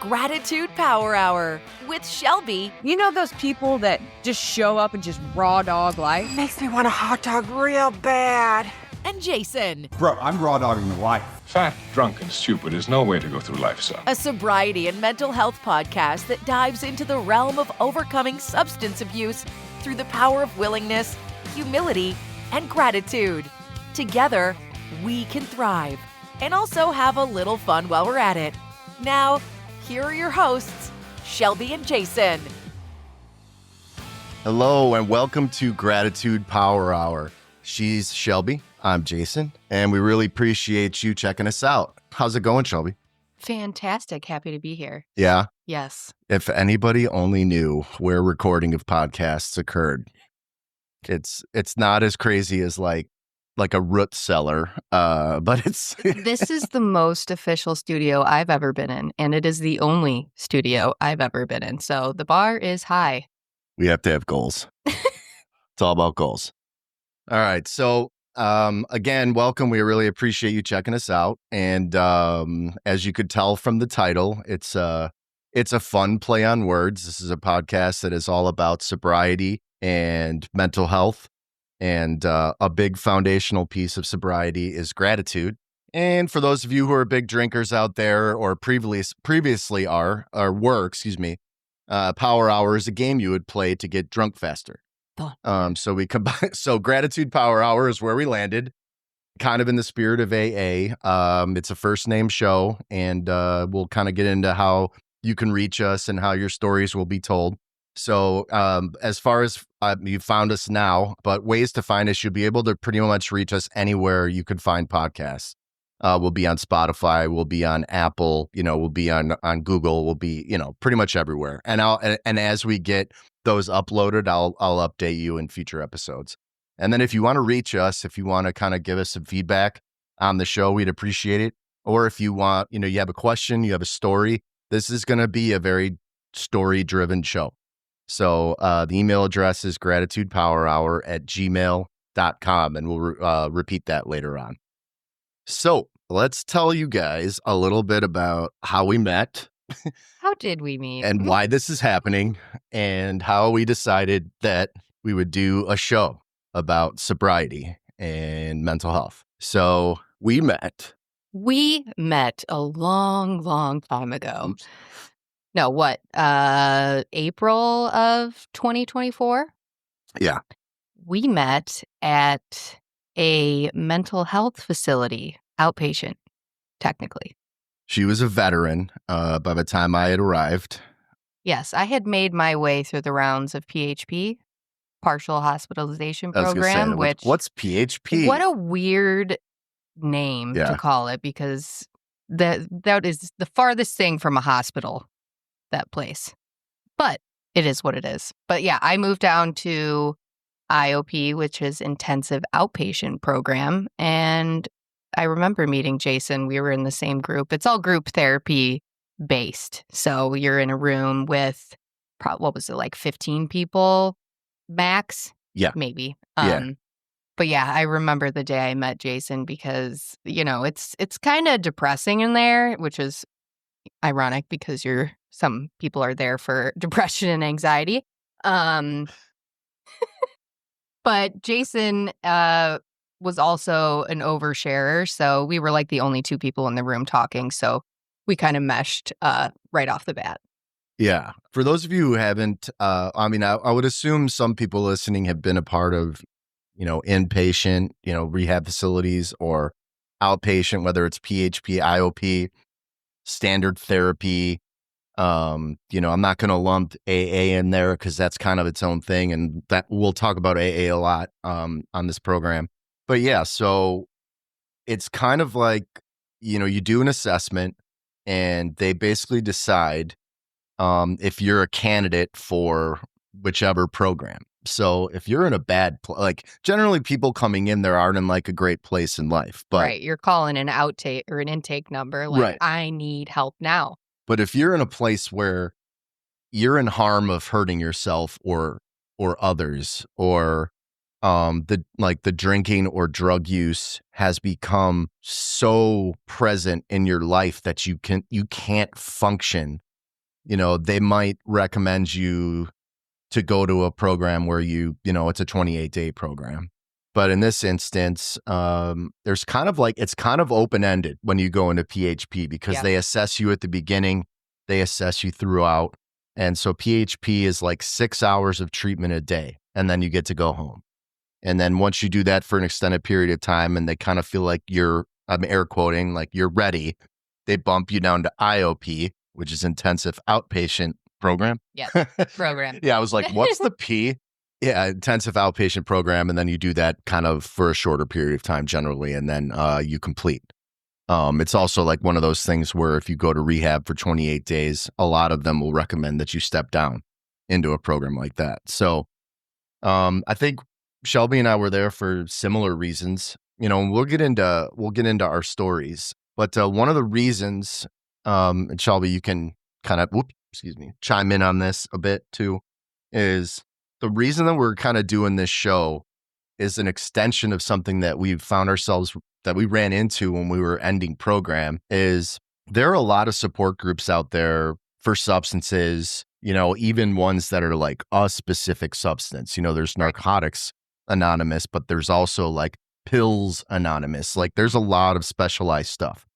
Gratitude Power Hour with Shelby. You know those people that just show up and just raw dog life? Makes me want a hot dog real bad. And Jason. Bro, I'm raw dogging life. Fat, drunk, and stupid is no way to go through life, son. A sobriety and mental health podcast that dives into the realm of overcoming substance abuse through the power of willingness, humility, and gratitude. Together, we can thrive and also have a little fun while we're at it. Now, here are your hosts, Shelby and Jason. Hello, and welcome to Gratitude Power Hour. She's Shelby, I'm Jason, and we really appreciate you checking us out. How's it going, Shelby? Fantastic. Happy to be here. Yeah? Yes. If anybody only knew where recording of podcasts occurred, it's not as crazy as like a root cellar, but it's... This is the most official studio I've ever been in, and it is the only studio I've ever been in. So the bar is high. We have to have goals. It's all about goals. All right. So, again, welcome. We really appreciate you checking us out. And as you could tell from the title, it's a fun play on words. This is a podcast that is all about sobriety and mental health. And a big foundational piece of sobriety is gratitude. And for those of you who are big drinkers out there or previously were, Power Hour is a game you would play to get drunk faster. So we combine. So Gratitude Power Hour is where we landed, kind of in the spirit of AA. It's a first name show, and we'll kind of get into how you can reach us and how your stories will be told. So as far as you found us now, but ways to find us, you'll be able to pretty much reach us anywhere you could find podcasts. We'll be on Spotify, we'll be on Apple, we'll be on Google, we'll be, pretty much everywhere. And as we get those uploaded, I'll update you in future episodes. And then if you want to reach us, if you want to kind of give us some feedback on the show, we'd appreciate it. Or if you want, you have a question, you have a story, this is going to be a very story-driven show. So the email address is gratitudepowerhour@gmail.com, and we'll repeat that later on. So let's tell you guys a little bit about how we met. How did we meet? And why this is happening, and how we decided that we would do a show about sobriety and mental health. So we met a long, long time ago. Oops. No, what? April of 2024? Yeah. We met at a mental health facility, outpatient, technically. She was a veteran by the time I had arrived. Yes, I had made my way through the rounds of PHP, partial hospitalization program, what's PHP? What a weird name to call it, because that is the farthest thing from a hospital, that place. But it is what it is. But yeah, I moved down to IOP, which is intensive outpatient program. And I remember meeting Jason. We were in the same group. It's all group therapy based. So you're in a room with, 15 people max? Yeah. Maybe. Yeah. But yeah, I remember the day I met Jason because, it's kind of depressing in there, which is ironic because some people are there for depression and anxiety. But Jason was also an oversharer, so we were like the only two people in the room talking, so we kind of meshed right off the bat. Yeah. For those of you who haven't, I would assume some people listening have been a part of, inpatient, rehab facilities or outpatient, whether it's PHP, IOP, standard therapy. I'm not going to lump AA in there because that's kind of its own thing, and that we'll talk about AA a lot on this program. But yeah, so it's kind of like, you do an assessment and they basically decide if you're a candidate for whichever program. So if you're in a bad generally people coming in there aren't in like a great place in life, but right, you're calling an outtake or an intake number right. I need help now. But if you're in a place where you're in harm of hurting yourself or others, or the drinking or drug use has become so present in your life that you can't function they might recommend you to go to a program where it's a 28-day program. But in this instance, there's kind of it's kind of open-ended when you go into PHP because they assess you at the beginning, they assess you throughout. And so PHP is 6 hours of treatment a day, and then you get to go home. And then once you do that for an extended period of time and they kind of feel like I'm air quoting, you're ready, they bump you down to IOP, which is intensive outpatient program. Yeah, program. Yeah, I was like, what's the P? Yeah, intensive outpatient program. And then you do that kind of for a shorter period of time generally, and then you complete. It's also one of those things where if you go to rehab for 28 days, a lot of them will recommend that you step down into a program like that. So I think Shelby and I were there for similar reasons. We'll get into our stories. But one of the reasons, and Shelby, you can kind of chime in on this a bit too, is the reason that we're kind of doing this show is an extension of something that we've found ourselves that we ran into when we were ending program. Is there are a lot of support groups out there for substances, even ones that are a specific substance. There's Narcotics Anonymous, but there's also Pills Anonymous. There's a lot of specialized stuff.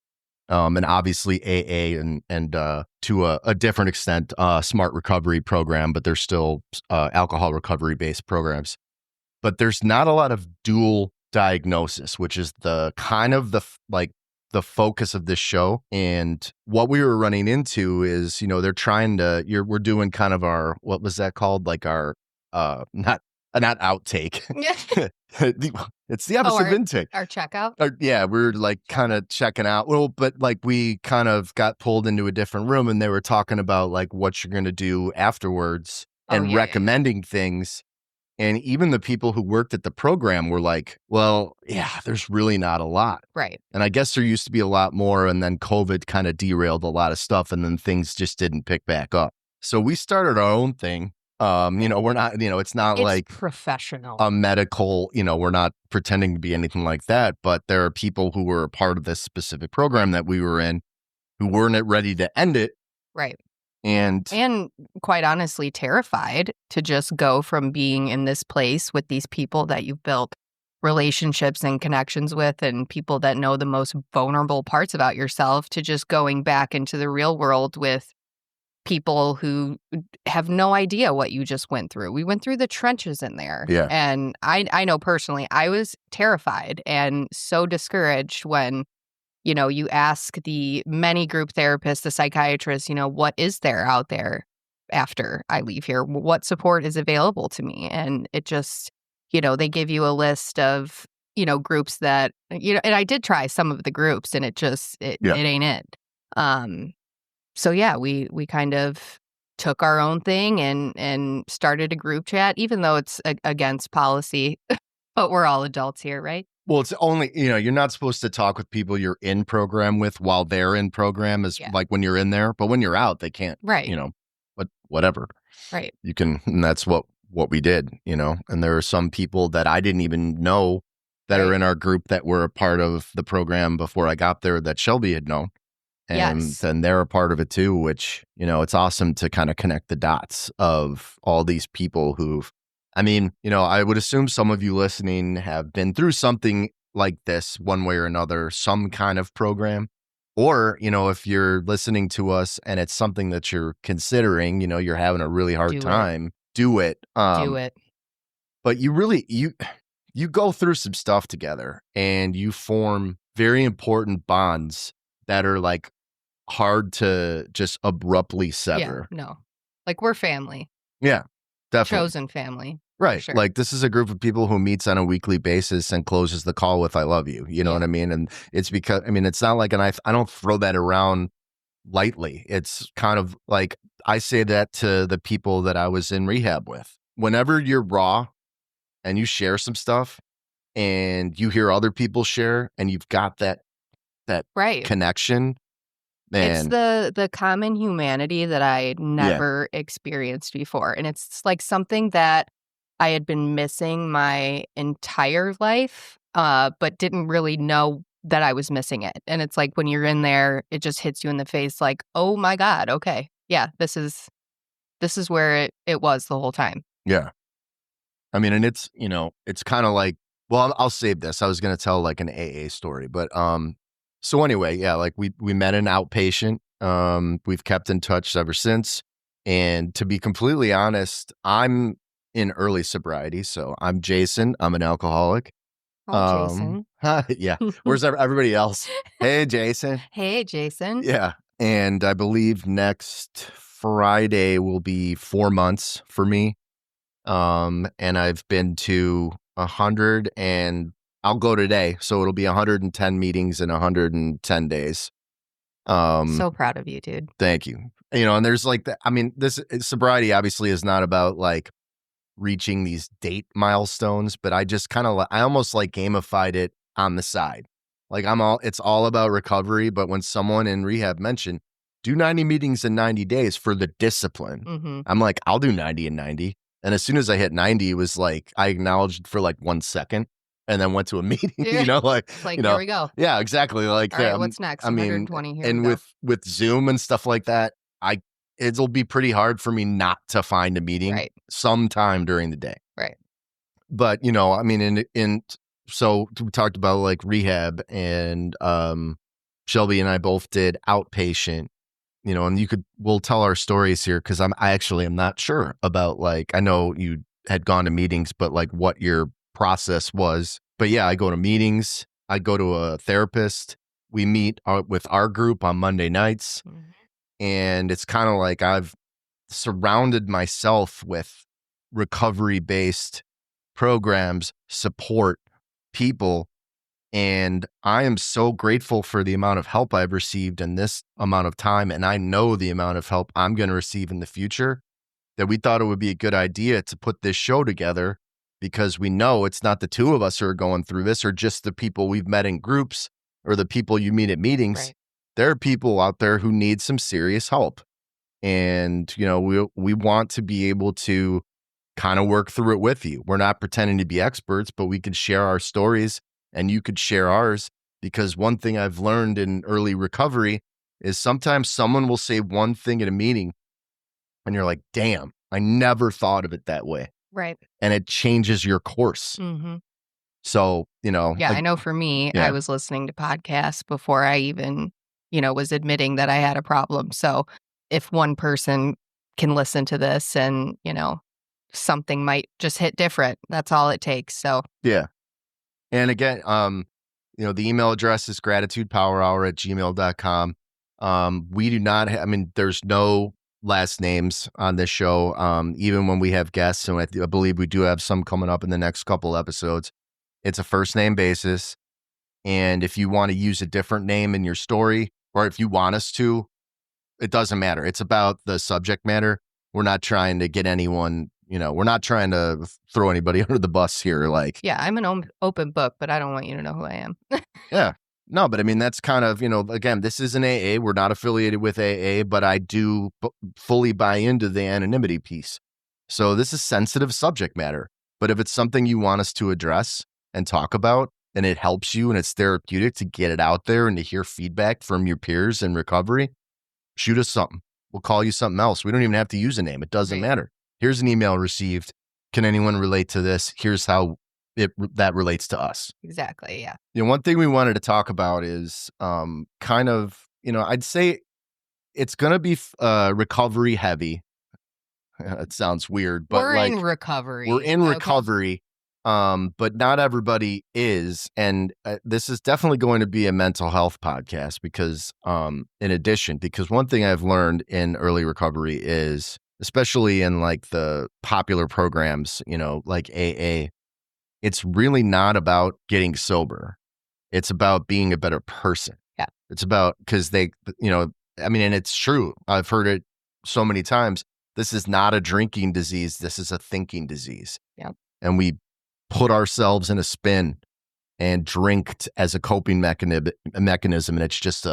And obviously AA and to a different extent, Smart Recovery program, but there's still alcohol recovery based programs. But there's not a lot of dual diagnosis, which is the kind of the focus of this show. And what we were running into is, they're trying to, we're doing kind of our, what was that called? Our, not outtake. It's the episode intake. Our checkout? We're kind of checking out. Well, but we kind of got pulled into a different room and they were talking about what you're going to do afterwards and recommending things. And even the people who worked at the program were there's really not a lot. Right. And I guess there used to be a lot more. And then COVID kind of derailed a lot of stuff and then things just didn't pick back up. So we started our own thing. We're not, it's not professional, a medical, we're not pretending to be anything like that, but there are people who were a part of this specific program that we were in who weren't ready to end it. Right. And quite honestly, terrified to just go from being in this place with these people that you've built relationships and connections with and people that know the most vulnerable parts about yourself to just going back into the real world with people who have no idea what you just went through. We went through the trenches in there. Yeah. And I know personally, I was terrified and so discouraged when, you ask the many group therapists, the psychiatrists, what is there out there after I leave here? What support is available to me? And it just, they give you a list of, groups that, and I did try some of the groups and it ain't it. So we kind of took our own thing and started a group chat, even though it's against policy, but we're all adults here, right? Well, it's only, you're not supposed to talk with people you're in program with while they're in program as when you're in there, but when you're out, they can't, right. But whatever. Right. You can, and that's what we did, and there are some people that I didn't even know that are in our group that were a part of the program before I got there that Shelby had known. And then they're a part of it too, which, it's awesome to kind of connect the dots of all these people I would assume some of you listening have been through something like this one way or another, some kind of program. Or, if you're listening to us and it's something that you're considering, you're having a really hard time, do it. Do it. But you really, you go through some stuff together and you form very important bonds that are hard to just abruptly sever. Yeah, no. We're family. Yeah, definitely. Chosen family. Right. Sure. This is a group of people who meets on a weekly basis and closes the call with "I love you." You know what I mean? And it's because, it's not I don't throw that around lightly. It's kind of I say that to the people that I was in rehab with. Whenever you're raw and you share some stuff and you hear other people share and you've got that connection, man. It's the common humanity that I never experienced before. And it's something that I had been missing my entire life, but didn't really know that I was missing it. And it's when you're in there, it just hits you in the face oh my God, okay, yeah, this is where it was the whole time. Yeah. I mean, and it's, it's kind of like, well, I'll save this. I was going to tell like an AA story, but, so anyway, yeah, like we met an outpatient. We've kept in touch ever since. And to be completely honest, I'm in early sobriety. So I'm Jason. I'm an alcoholic. Oh, Jason. Yeah. Where's everybody else? Hey, Jason. Hey, Jason. Yeah. And I believe next Friday will be 4 months for me. And I've been to 100 and I'll go today. So it'll be 110 meetings in 110 days. So proud of you, dude. Thank you. And there's like, I mean, this sobriety obviously is not about like reaching these date milestones, but I just kind of, I almost like gamified it on the side. Like it's all about recovery. But when someone in rehab mentioned, do 90 meetings in 90 days for the discipline, I'm like, I'll do 90 in 90. And as soon as I hit 90, it was like, I acknowledged for like 1 second and then went to a meeting, like, it's like, here we go. Yeah, exactly. Like, all right, what's next? 120 here. And with Zoom and stuff like that, it'll be pretty hard for me not to find a meeting sometime during the day. Right. But, I mean, so we talked about like rehab and, Shelby and I both did outpatient, and we'll tell our stories here. Cause I actually am not sure about like, I know you had gone to meetings, but like what your process was. But yeah, I go to meetings. I go to a therapist. We meet with our group on Monday nights. And it's kind of like I've surrounded myself with recovery-based programs, support, people. And I am so grateful for the amount of help I've received in this amount of time. And I know the amount of help I'm going to receive in the future, that we thought it would be a good idea to put this show together, because we know it's not the two of us who are going through this, or just the people we've met in groups or the people you meet at meetings. Right. There are people out there who need some serious help. And, we want to be able to kind of work through it with you. We're not pretending to be experts, but we could share our stories and you could share ours. Because one thing I've learned in early recovery is sometimes someone will say one thing at a meeting and you're like, damn, I never thought of it that way. Right. And it changes your course. So, Yeah, I know for me, I was listening to podcasts before I even, was admitting that I had a problem. So if one person can listen to this and, something might just hit different, that's all it takes. So, yeah. And again, the email address is gratitudepowerhour@gmail.com. We do not there's no last names on this show. Even when we have guests, and I believe we do have some coming up in the next couple episodes, it's a first name basis. And if you want to use a different name in your story, or if you want us to, it doesn't matter. It's about the subject matter. We're not trying to get anyone, we're not trying to throw anybody under the bus here. Like, yeah, I'm an open book, but I don't want you to know who I am. Yeah. No, but that's kind of, again, this is an AA. We're not affiliated with AA, but I do fully buy into the anonymity piece. So this is sensitive subject matter. But if it's something you want us to address and talk about, and it helps you and it's therapeutic to get it out there and to hear feedback from your peers in recovery, shoot us something. We'll call you something else. We don't even have to use a name. It doesn't matter. Here's an email received. Can anyone relate to this? Here's how that relates to us. Exactly. Yeah. One thing we wanted to talk about is kind of, I'd say it's going to be recovery heavy. It sounds weird, but we're in recovery. We're in recovery, but not everybody is. And this is definitely going to be a mental health podcast because because one thing I've learned in early recovery is, especially in like the popular programs, like AA, it's really not about getting sober. It's about being a better person. Yeah. It's about, because they, and it's true. I've heard it so many times. This is not a drinking disease. This is a thinking disease. Yeah. And we put ourselves in a spin and drink as a coping mechanism. And it's just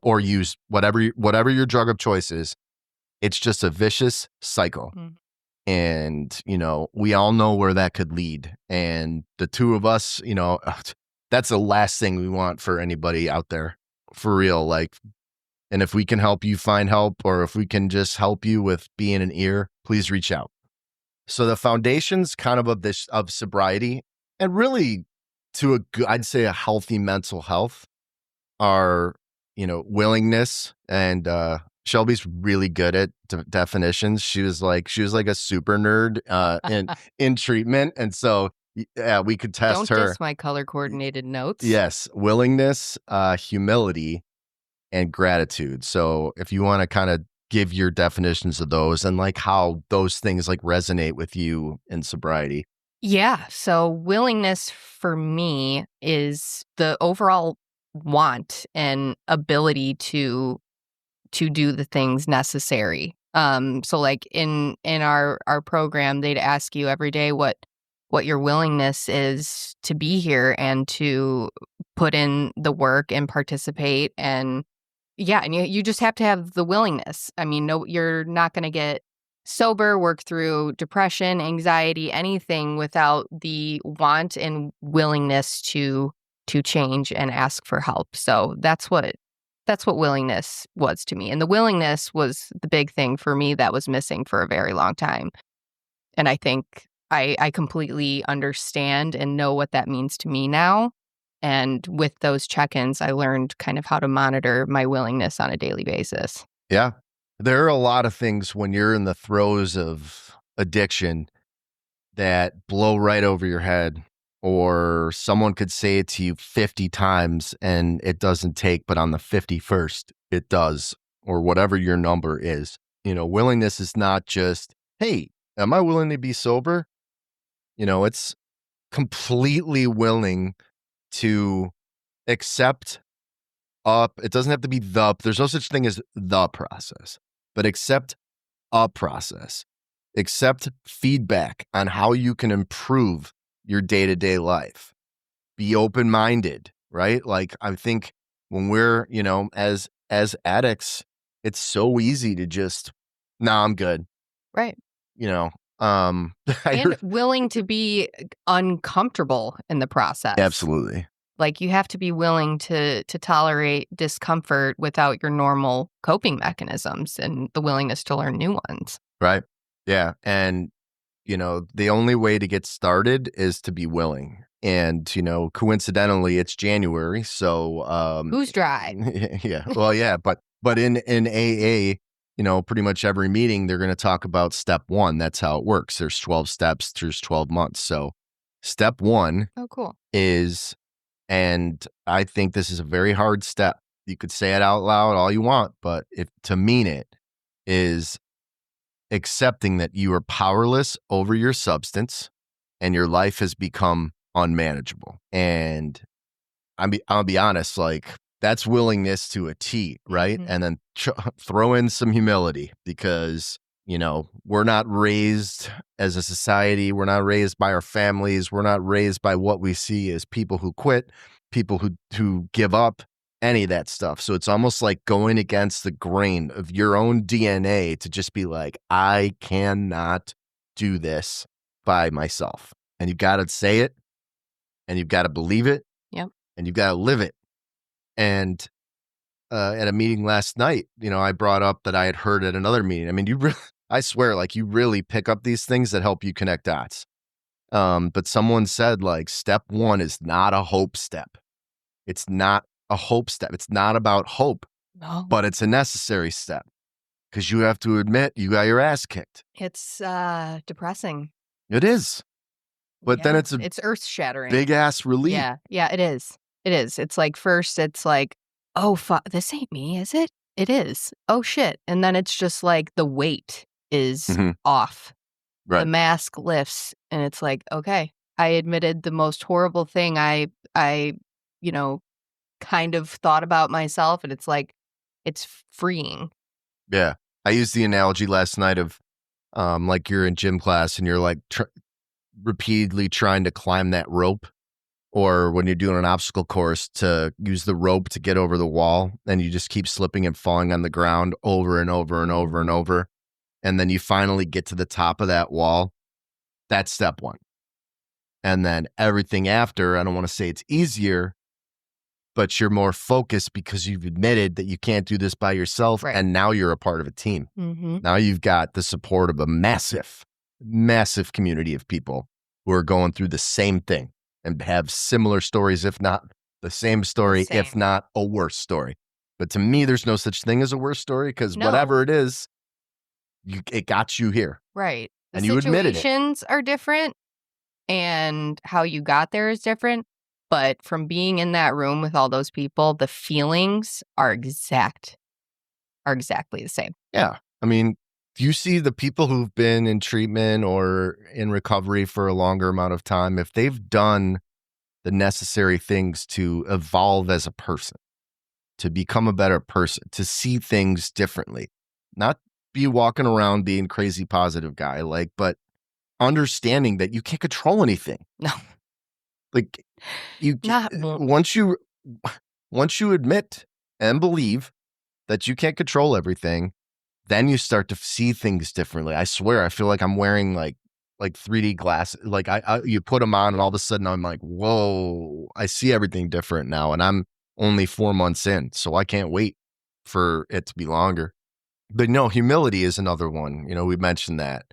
or use whatever your drug of choice is. It's just a vicious cycle. And, we all know where that could lead. And the two of us, that's the last thing we want for anybody out there, for real. Like, And if we can help you find help, or if we can just help you with being an ear, please reach out. So the foundations kind of sobriety, and really to I'd say a healthy mental health, are, willingness. And Shelby's really good at definitions. She was like a super nerd in treatment. And so yeah, we could test her. Don't diss my color coordinated notes. Yes. Willingness, humility, and gratitude. So if you want to kind of give your definitions of those and like how those things like resonate with you in sobriety. Yeah. So willingness for me is the overall want and ability to do the things necessary. So like in our program, they'd ask you every day what your willingness is to be here and to put in the work and participate. And yeah, and you just have to have the willingness. I mean, no, you're not going to get sober, work through depression, anxiety, anything without the want and willingness to change and ask for help. So that's what willingness was to me. And the willingness was the big thing for me that was missing for a very long time. And I think I completely understand and know what that means to me now. And with those check-ins, I learned kind of how to monitor my willingness on a daily basis. Yeah. There are a lot of things when you're in the throes of addiction that blow right over your head, or someone could say it to you 50 times and it doesn't take, but on the 51st, it does, or whatever your number is. Willingness is not just, hey, am I willing to be sober? It's completely willing to accept it doesn't have to be there's no such thing as the process, but accept a process, accept feedback on how you can improve your day-to-day life, be open-minded, right? Like, I think when we're, as addicts, it's so easy to just, nah, I'm good. Right. And willing to be uncomfortable in the process. Absolutely. Like, you have to be willing to tolerate discomfort without your normal coping mechanisms and the willingness to learn new ones. Right. Yeah. And, the only way to get started is to be willing. And, coincidentally, it's January. So who's dry? Yeah. Well, yeah. But in AA, pretty much every meeting, they're going to talk about step 1. That's how it works. There's 12 steps. There's 12 months. So step 1 cool. is, and I think this is a very hard step. You could say it out loud all you want, but to mean it is accepting that you are powerless over your substance and your life has become unmanageable. And I'll be honest, like, that's willingness to a T, right? Mm-hmm. And then throw in some humility, because, we're not raised as a society. We're not raised by our families. We're not raised by what we see as people who quit, people who give up, any of that stuff. So it's almost like going against the grain of your own DNA to just be like, I cannot do this by myself. And you've got to say it, and you've got to believe it. Yep. And you've got to live it. And at a meeting last night, I brought up that I had heard at another meeting. I mean, I swear, like, you really pick up these things that help you connect dots. But someone said, like, step 1 is not a hope step. It's not a hope step. It's not about hope, but it's a necessary step, because you have to admit you got your ass kicked. It's depressing. It is. But then it's earth shattering. Big ass relief. Yeah, it is. It is. It's like, first it's like, oh, fuck, this ain't me, is it? It is. Oh, shit. And then it's just like the weight is off. Right. The mask lifts, and it's like, okay, I admitted the most horrible thing I kind of thought about myself, and it's like, it's freeing. Yeah. I used the analogy last night of like, you're in gym class and you're like repeatedly trying to climb that rope, or when you're doing an obstacle course, to use the rope to get over the wall, and you just keep slipping and falling on the ground over and over and over and over. And then you finally get to the top of that wall. That's step 1. And then everything after, I don't want to say it's easier, but you're more focused because you've admitted that you can't do this by yourself. Right. And now you're a part of a team. Mm-hmm. Now you've got the support of a massive, massive community of people who are going through the same thing and have similar stories, if not the same story, if not a worse story. But to me, there's no such thing as a worse story because whatever it is, it got you here. Right. And you admitted it. Situations are different and how you got there is different. But from being in that room with all those people, the feelings are exactly the same. Yeah. I mean, you see the people who've been in treatment or in recovery for a longer amount of time, if they've done the necessary things to evolve as a person, to become a better person, to see things differently, not be walking around being crazy positive guy, but understanding that you can't control anything. No. Like once you admit and believe that you can't control everything, then you start to see things differently. I swear, I feel like I'm wearing like 3D glasses. Like you put them on and all of a sudden I'm like, whoa, I see everything different now. And I'm only 4 months in, so I can't wait for it to be longer. But no, humility is another one. We mentioned that,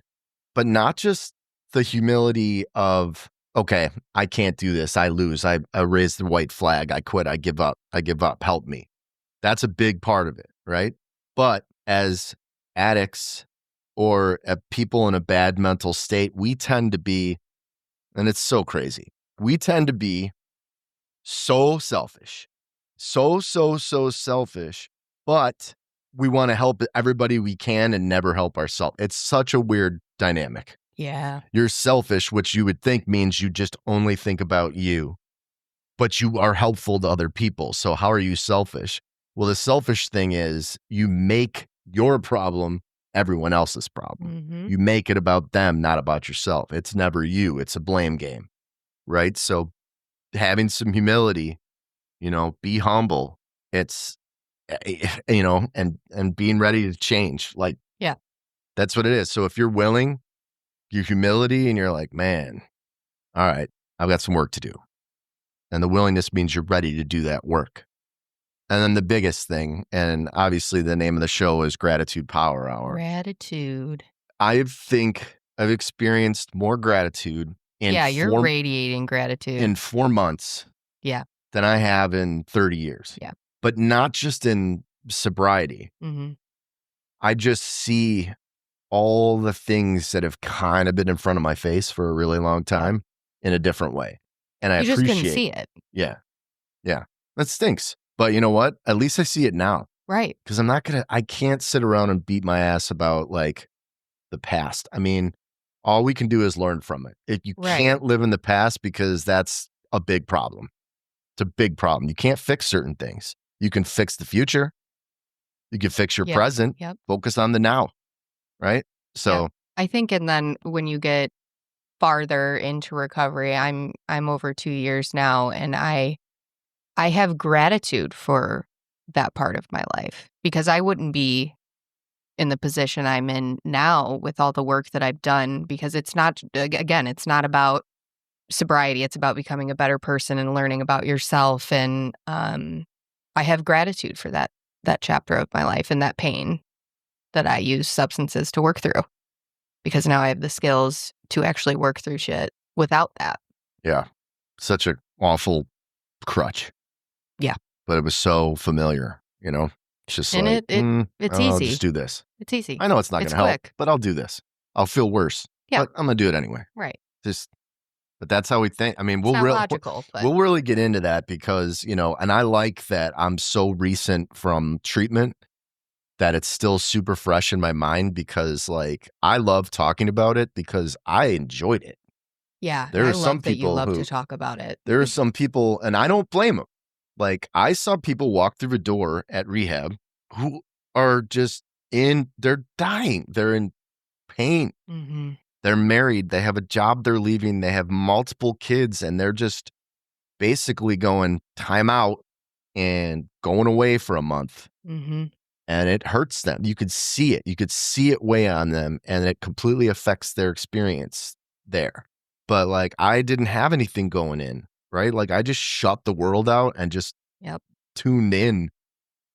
but not just the humility of, okay, I can't do this. I lose. I raise the white flag. I quit. I give up. Help me. That's a big part of it, right? But as addicts or people in a bad mental state, we tend to be, and it's so crazy, we tend to be so selfish, so selfish, but we want to help everybody we can and never help ourselves. It's such a weird dynamic. Yeah. You're selfish, which you would think means you just only think about you, but you are helpful to other people. So how are you selfish? Well, the selfish thing is you make your problem everyone else's problem. Mm-hmm. You make it about them, not about yourself. It's never you. It's a blame game, right? So having some humility, be humble. It's, and being ready to change. Like, yeah, that's what it is. So if you're willing, your humility, and you're like, man, all right, I've got some work to do. And the willingness means you're ready to do that work. And then the biggest thing, and obviously the name of the show is Gratitude Power Hour. Gratitude. I think I've experienced more gratitude you're radiating gratitude in 4 months than I have in 30 years. Yeah. But not just in sobriety. Mm-hmm. I just see all the things that have kind of been in front of my face for a really long time in a different way. And I appreciate. You just couldn't see it. Yeah. Yeah. That stinks. But you know what? At least I see it now. Right. Because I can't sit around and beat my ass about the past. I mean, all we can do is learn from it. You can't live in the past because that's a big problem. It's a big problem. You can't fix certain things. You can fix the future. You can fix your present. Yep. Focus on the now. Right? So I think, and then when you get farther into recovery, I'm over 2 years now, and I have gratitude for that part of my life because I wouldn't be in the position I'm in now with all the work that I've done, because it's not about sobriety. It's about becoming a better person and learning about yourself. And I have gratitude for that chapter of my life and that pain that I use substances to work through, because now I have the skills to actually work through shit without that. Yeah. Such an awful crutch. Yeah. But it was so familiar, It's just and like, it's I'll easy. just do this. It's easy. I know it's not going to help, but I'll do this. I'll feel worse. Yeah. But I'm going to do it anyway. Right. But that's how we think. I mean, it's not logical, but we'll really get into that because, and I like that I'm so recent from treatment that it's still super fresh in my mind, because I love talking about it because I enjoyed it. Yeah. There I are some love that you people love who to talk about it. There are some people, and I don't blame them. I saw people walk through the door at rehab who are they're dying. They're in pain. Mm-hmm. They're married. They have a job they're leaving. They have multiple kids, and they're just basically going time out and going away for a month. Mm-hmm. And it hurts them. You could see it. You could see it weigh on them, and it completely affects their experience there. But I didn't have anything going in, right? I just shut the world out and just Yep. tuned in.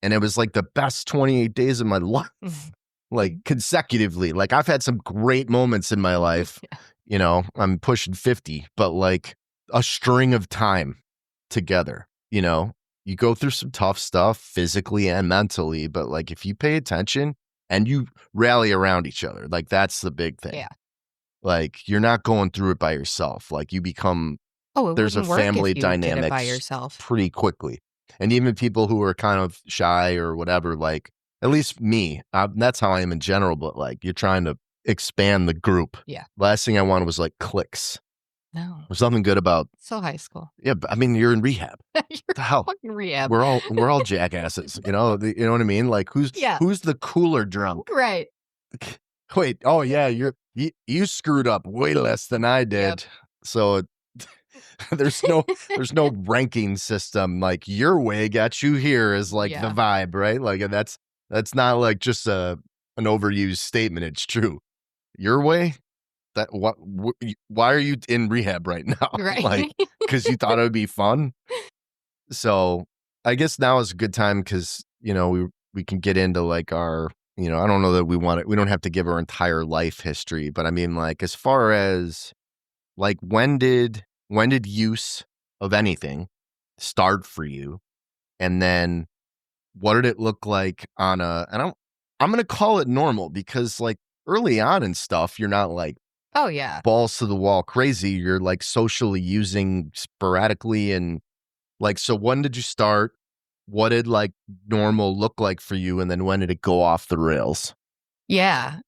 And it was like the best 28 days of my life, like consecutively. Like I've had some great moments in my life. Yeah. You know, I'm pushing 50, but like a string of time together, you know, you go through some tough stuff physically and mentally, but like if you pay attention and you rally around each other, like that's the big thing. Yeah. Like you're not going through it by yourself. Like you become, Oh, it there's a wouldn't work family if you did it dynamic by yourself. pretty quickly. And even people who are kind of shy or whatever, like at least me, that's how I am in general, but like you're trying to expand the group. Yeah. Last thing I wanted was like cliques. No. There's something good about, So high school. yeah, but I mean, you're in rehab. You're The hell? fucking rehab. We're all jackasses, you know what I mean? Like who's the cooler drunk? Right. Wait, oh yeah, you screwed up way less than I did. Yep. So there's no ranking system. Like your way got you here is like the vibe, right? Like that's not like just an overused statement. It's true. Your way, that why are you in rehab right now? Right. Like because you thought it would be fun. So I guess now is a good time because you know we can get into like our, you know, I don't know that we don't have to give our entire life history, but I mean like as far as like when did use of anything start for you? And then what did it look like on I'm going to call it normal because like early on and stuff, you're not like, oh yeah, balls to the wall crazy. You're like socially using sporadically. And like, so when did you start? What did like normal look like for you? And then when did it go off the rails? Yeah.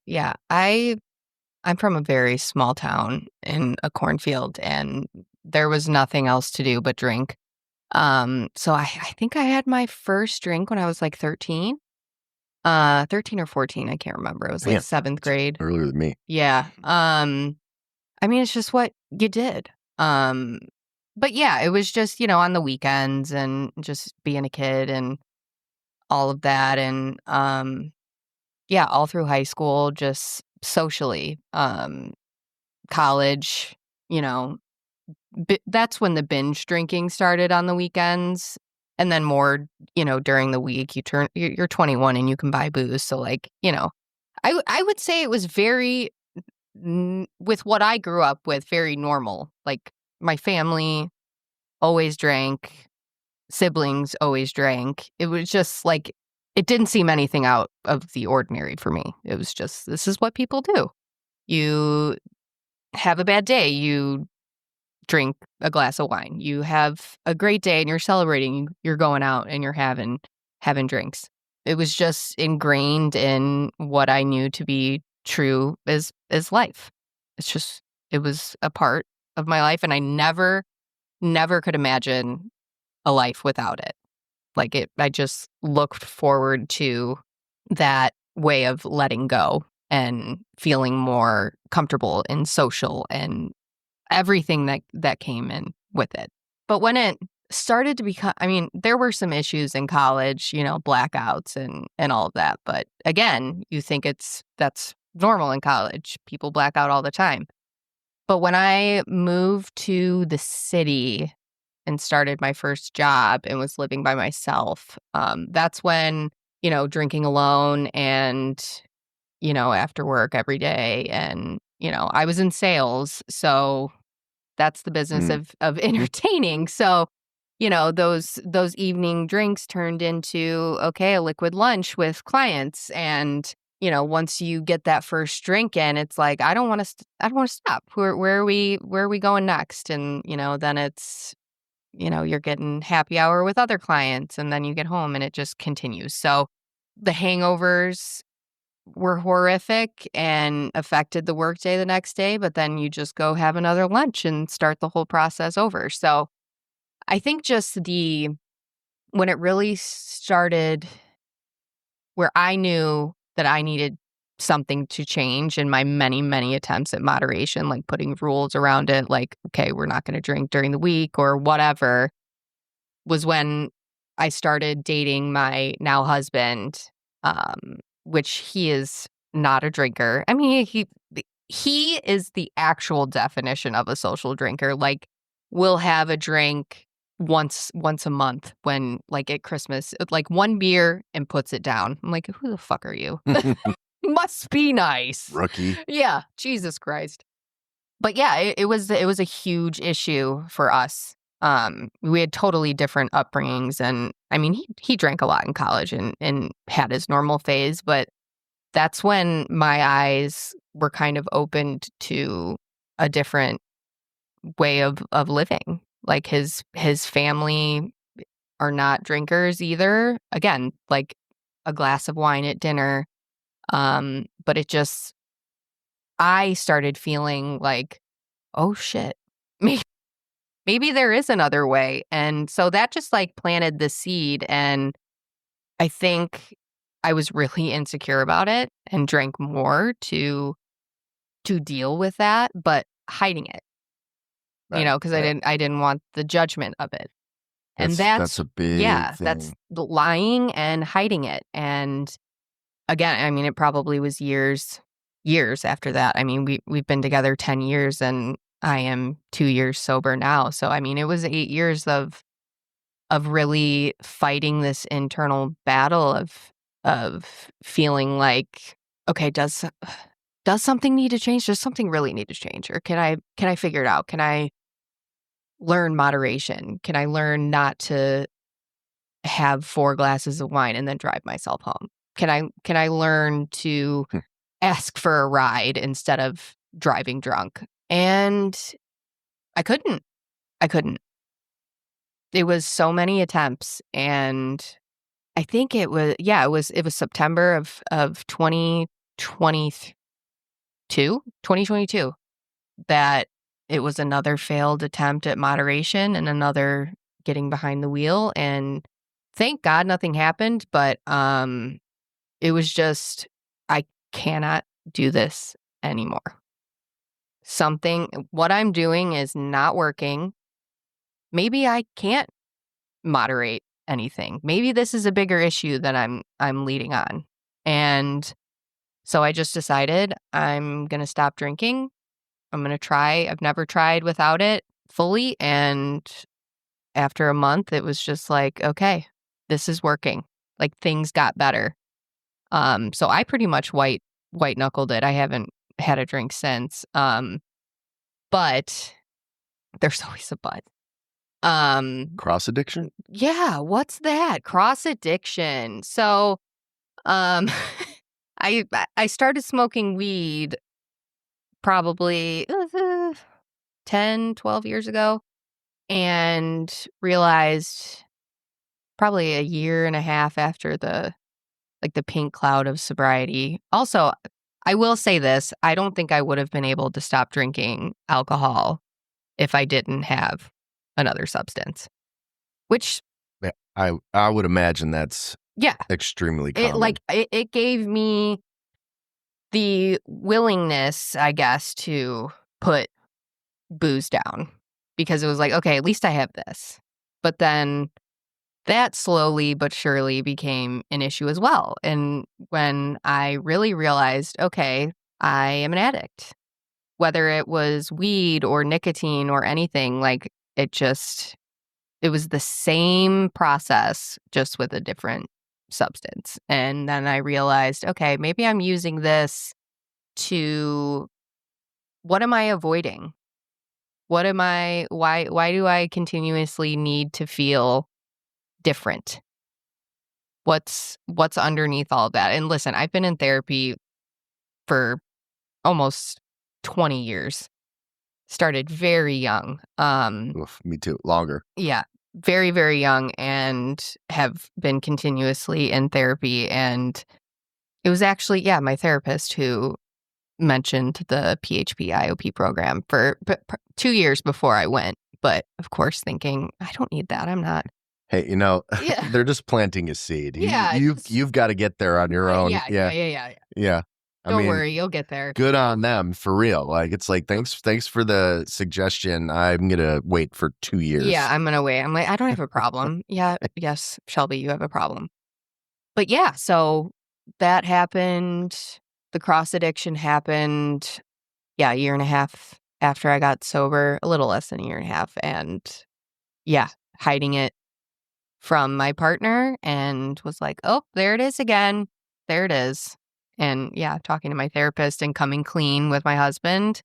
I'm from a very small town in a cornfield, and there was nothing else to do but drink. So I think I had my first drink when I was like 13. 13 or 14, I can't remember. It was like 7th grade. Earlier than me. Yeah. I mean, it's just what you did. But yeah, it was just, you know, on the weekends and just being a kid and all of that. And yeah, all through high school, just socially, college, you know, that's when the binge drinking started on the weekends. And then more, you know, during the week, you're 21 and you can buy booze. So like, you know, I would say it was very, with what I grew up with, very normal. Like my family always drank, siblings always drank. It was just like, it didn't seem anything out of the ordinary for me. It was just, this is what people do. You have a bad day, you drink a glass of wine. You have a great day and you're celebrating, you're going out and you're having drinks. It was just ingrained in what I knew to be true as life. It's just, it was a part of my life, and I never could imagine a life without it. Like I just looked forward to that way of letting go and feeling more comfortable and social and everything that came in with it. But when it started to become, I mean, there were some issues in college, you know, blackouts and all of that. But again, you think that's normal in college. People black out all the time. But when I moved to the city and started my first job and was living by myself, that's when, you know, drinking alone and, you know, after work every day. And, you know, I was in sales, so that's the business of entertaining. So, you know, those evening drinks turned into, okay, a liquid lunch with clients. And, you know, once you get that first drink in, it's like, I don't want to stop. Where are we going next? And, you know, then it's, you know, you're getting happy hour with other clients, and then you get home and it just continues. So the hangovers were horrific and affected the workday the next day, but then you just go have another lunch and start the whole process over. So I think just when it really started, where I knew that I needed something to change in my many, many attempts at moderation, like putting rules around it, like, okay, we're not going to drink during the week or whatever, was when I started dating my now husband, which he is not a drinker. I mean, he is the actual definition of a social drinker. Like, we'll have a drink once a month when like at Christmas, like one beer and puts it down. I'm like, who the fuck are you? Must be nice. Rookie. Yeah, Jesus Christ. But yeah, it was a huge issue for us. We had totally different upbringings, and I mean, he drank a lot in college and had his normal phase, but that's when my eyes were kind of opened to a different way of living. Like his family are not drinkers either. Again, like a glass of wine at dinner. But it just, I started feeling like, oh shit, maybe there is another way. And so that just like planted the seed. And I think I was really insecure about it and drank more to deal with that, but hiding it, because I didn't want the judgment of it. And that's a big thing. That's the lying and hiding it. And again, I mean, it probably was years after that. I mean, we've been together 10 years and I am 2 years sober now. So, I mean, it was 8 years of really fighting this internal battle of feeling like, okay, does something need to change? Does something really need to change? Or can I figure it out? Can I learn moderation? Can I learn not to have 4 glasses of wine and then drive myself home? Can I learn to ask for a ride instead of driving drunk? And I couldn't. It was so many attempts, and I think it was September of 2022 that it was another failed attempt at moderation and another getting behind the wheel, and thank God nothing happened, but it was just, I cannot do this anymore. What I'm doing is not working. Maybe I can't moderate anything. Maybe this is a bigger issue than I'm leading on. And so I just decided I'm going to stop drinking. I'm going to try. I've never tried without it fully. And after a month, it was just like, okay, this is working. Like things got better. So I pretty much white knuckled it. I haven't had a drink since. But there's always a but. Cross addiction? Yeah, what's that? Cross addiction. So, I started smoking weed probably 10, 12 years ago, and realized probably a year and a half after the pink cloud of sobriety. Also, I will say this, I don't think I would have been able to stop drinking alcohol if I didn't have another substance. Which, yeah, I would imagine that's extremely common. It gave me the willingness, I guess, to put booze down, because it was like, okay, at least I have this. But then that slowly but surely became an issue as well. And when I really realized, okay, I am an addict, whether it was weed or nicotine or anything, like it was the same process, just with a different substance. And then I realized, okay, maybe I'm using this to, what am I avoiding? Why do I continuously need to feel different? What's underneath all of that? And listen, I've been in therapy for almost 20 years. Started very young. Me too. Longer. Yeah. Very, very young, and have been continuously in therapy. And it was actually, my therapist who mentioned the PHP IOP program for 2 years before I went. But of course, thinking, I don't need that. I'm not. Hey, they're just planting a seed. You've got to get there on your own. Yeah. Don't worry, you'll get there. Good on them, for real. Like, it's like, thanks for the suggestion. I'm going to wait for 2 years. Yeah, I'm going to wait. I'm like, I don't have a problem. Yes, Shelby, you have a problem. But yeah, so that happened. The cross addiction happened, a year and a half after I got sober, a little less than a year and a half. And hiding it from my partner and was like, oh, there it is again. There it is. And yeah, talking to my therapist and coming clean with my husband,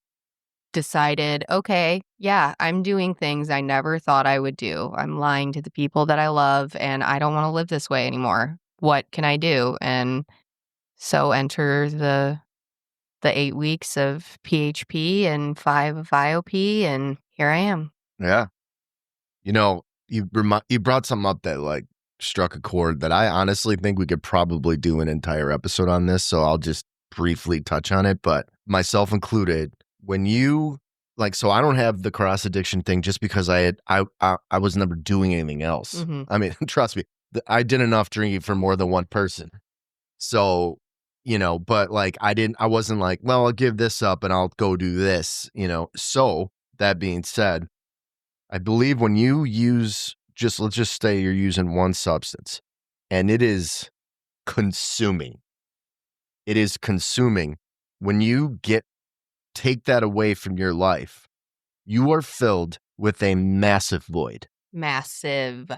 decided, okay, yeah, I'm doing things I never thought I would do. I'm lying to the people that I love and I don't want to live this way anymore. What can I do? And so enter the 8 weeks of PHP and 5 of IOP, and here I am. Yeah. You know, you brought something up that like struck a chord that I honestly think we could probably do an entire episode on this. So I'll just briefly touch on it, but myself included, when you like, so I don't have the cross addiction thing just because I was never doing anything else. Mm-hmm. I mean, trust me, I did enough drinking for more than one person. So, you know, but like I wasn't like, well, I'll give this up and I'll go do this, you know. So that being said, I believe when you use let's just say you're using one substance and it is consuming. It is consuming. When you take that away from your life, you are filled with a massive void. Massive.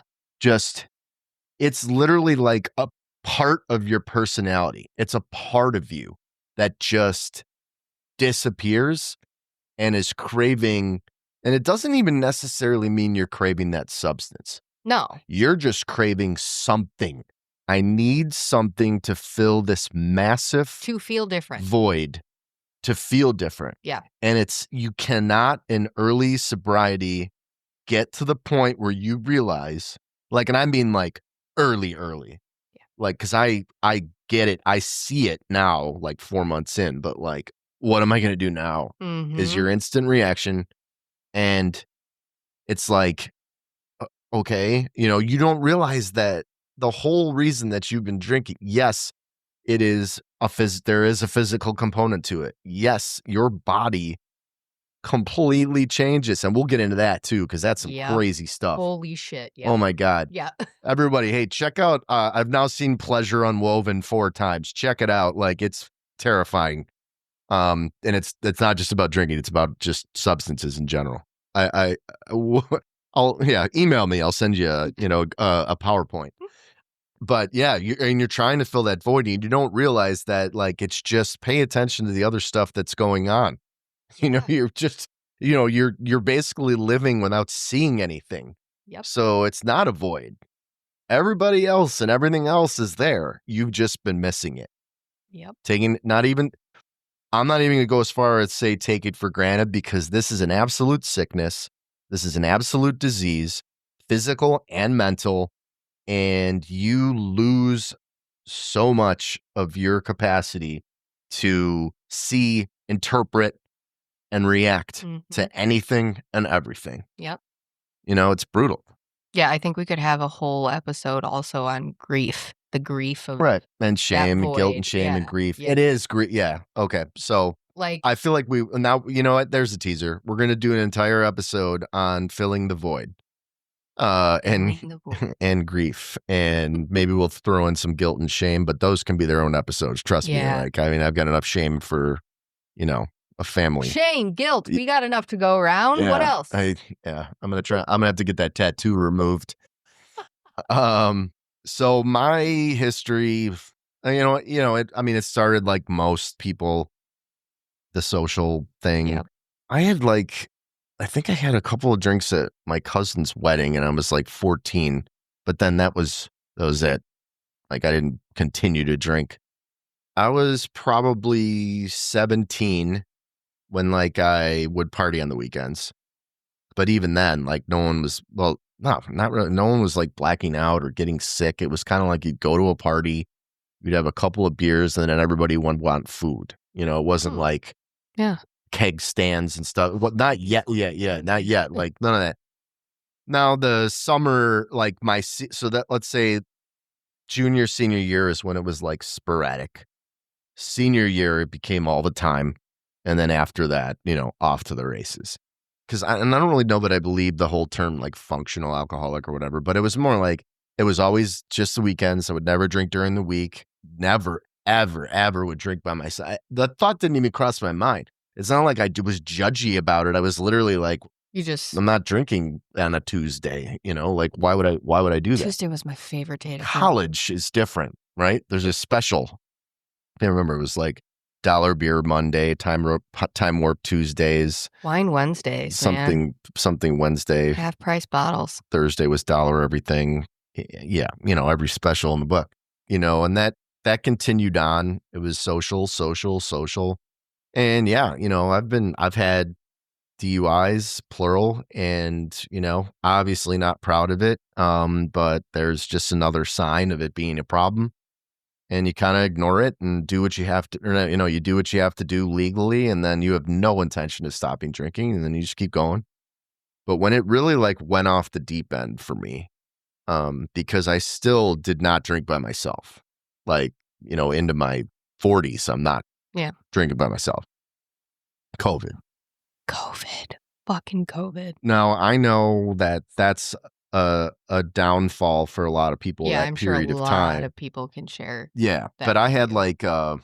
It's literally like a part of your personality. It's a part of you that just disappears and is craving. And it doesn't even necessarily mean you're craving that substance. No. You're just craving something. I need something to fill this massive to feel different void, to feel different. Yeah. And you cannot in early sobriety get to the point where you realize, like, and I mean like early. Yeah. Like, because I get it. I see it now, like 4 months in, but like, what am I going to do now? Mm-hmm. Is your instant reaction. And it's like, okay, you know, you don't realize that the whole reason that you've been drinking, yes, it is there is a physical component to it. Yes, your body completely changes. And we'll get into that too, because that's some crazy stuff. Holy shit. Yeah. Oh my God. Yeah. Everybody, hey, check out, I've now seen Pleasure Unwoven 4 times. Check it out. Like, it's terrifying. And it's not just about drinking, it's about just substances in general. I'll email me. I'll send you a PowerPoint. But yeah, you're trying to fill that void and you don't realize that, like, it's just pay attention to the other stuff that's going on. You know, you're just, you're basically living without seeing anything. Yep. So it's not a void. Everybody else and everything else is there. You've just been missing it. Yep. I'm not even going to go as far as say take it for granted, because this is an absolute sickness. This is an absolute disease, physical and mental, and you lose so much of your capacity to see, interpret, and react to anything and everything. Yep. You know, it's brutal. Yeah, I think we could have a whole episode also on grief. The grief of right, and shame, and guilt, and shame, yeah. and grief. Yeah. It is grief. Yeah. Okay. So, like, I feel like we now. You know what? There's a teaser. We're going to do an entire episode on filling the void, and grief, and maybe we'll throw in some guilt and shame. But those can be their own episodes. Trust me. Like, I mean, I've got enough shame for, a family. Shame, guilt. We got enough to go around. Yeah, what else? I'm gonna try. I'm gonna have to get that tattoo removed. So my history, it started like most people, the social thing. Yep. I think I had a couple of drinks at my cousin's wedding and I was like 14, but then that was it. Like, I didn't continue to drink. I was probably 17 when like I would party on the weekends. But even then, like, no one was, well, no, not really. No one was like blacking out or getting sick. It was kind of like you'd go to a party, you'd have a couple of beers, and then everybody would want food. You know, it wasn't like keg stands and stuff. Well, not yet. Yeah, not yet. Like, none of that. Now the summer, like let's say junior, senior year is when it was like sporadic. Senior year, it became all the time. And then after that, off to the races. Because I don't really know that I believe the whole term like functional alcoholic or whatever, but it was more like it was always just the weekends. I would never drink during the week. Never, ever, ever would drink by myself. The thought didn't even cross my mind. It's not like I was judgy about it. I was literally like, I'm not drinking on a Tuesday, like why would I do that? Tuesday was my favorite day to College is different, right? There's a special. I can't remember. It was like dollar beer Monday, time warp Tuesdays, wine Wednesdays, something Wednesday, half price bottles. Thursday was dollar everything. Yeah, every special in the book, and that continued on. It was social, and yeah, I've had DUIs, plural, and obviously not proud of it. But there's just another sign of it being a problem. And you kind of ignore it and do what you have to, or, you do what you have to do legally, and then you have no intention of stopping drinking, and then you just keep going. But when it really went off the deep end for me, because I still did not drink by myself, into my 40s, I'm not drinking by myself. COVID. Fucking COVID. Now, I know that that's a downfall for a lot of people that I'm period sure a of time. lot of people can share. Yeah, but I had and